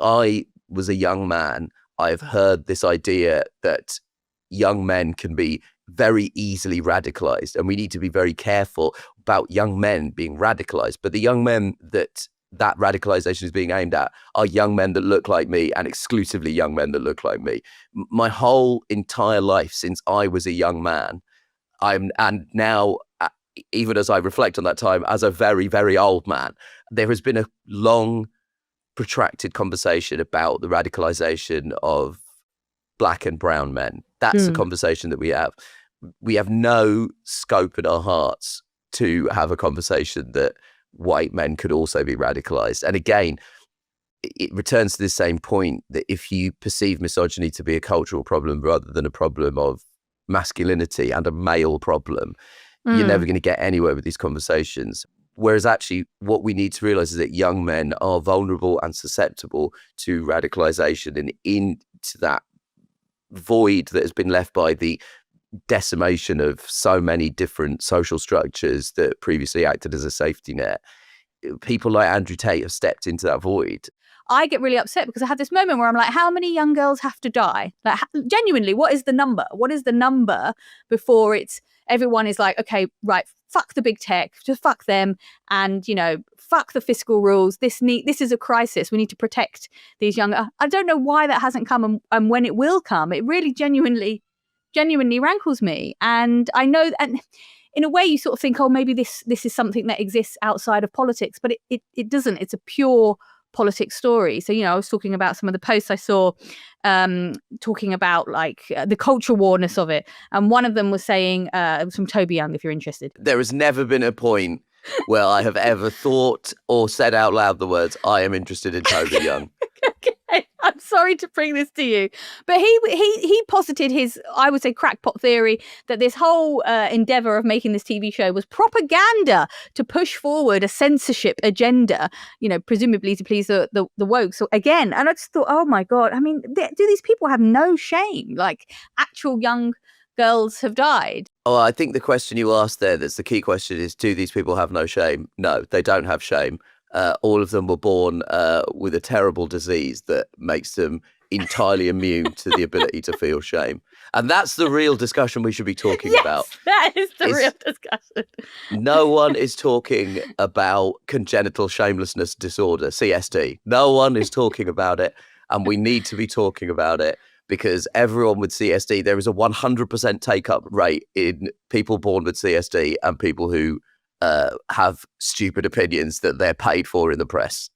I was a young man, I've heard this idea that young men can be very easily radicalized, and we need to be very careful about young men being radicalized. But the young men that radicalization is being aimed at are young men that look like me, and exclusively young men that look like me. My whole entire life since I was a young man, and now, even as I reflect on that time as a very, very old man, there has been a long, protracted conversation about the radicalization of Black and brown men. That's the conversation that we have. We have no scope in our hearts to have a conversation that white men could also be radicalized. And again, it returns to the same point that if you perceive misogyny to be a cultural problem rather than a problem of masculinity and a male problem, you're never going to get anywhere with these conversations. Whereas actually what we need to realize is that young men are vulnerable and susceptible to radicalization, and into that void that has been left by the decimation of so many different social structures that previously acted as a safety net. People like Andrew Tate have stepped into that void. I get really upset because I had this moment where I'm like, how many young girls have to die? Like, genuinely, what is the number? What is the number before everyone is like, okay, right, fuck the big tech, just fuck them, and, fuck the fiscal rules. This is a crisis. We need to protect these young. I don't know why that hasn't come, and when it will come, it really genuinely rankles me. And I know, and in a way, you sort of think, oh, maybe this is something that exists outside of politics, but it doesn't. It's a pure politics story. So, I was talking about some of the posts I saw talking about like the culture warness of it. And one of them was saying, it was from Toby Young, if you're interested. There has never been a point where I have ever thought or said out loud the words, I am interested in Toby Young. Okay, I'm sorry to bring this to you, but he posited his, I would say, crackpot theory that this whole endeavor of making this TV show was propaganda to push forward a censorship agenda, presumably to please the woke. So again, and I just thought, oh my God, I mean, do these people have no shame? Like, actual young girls have died. Oh, I think the question you asked there, that's the key question, is, do these people have no shame? No, they don't have shame. All of them were born with a terrible disease that makes them entirely immune to the ability to feel shame. And that's the real discussion we should be talking about. That is the real discussion. No one is talking about congenital shamelessness disorder, CSD. No one is talking about it. And we need to be talking about it, because everyone with CSD, there is a 100% take-up rate in people born with CSD and people who have stupid opinions that they're paid for in the press.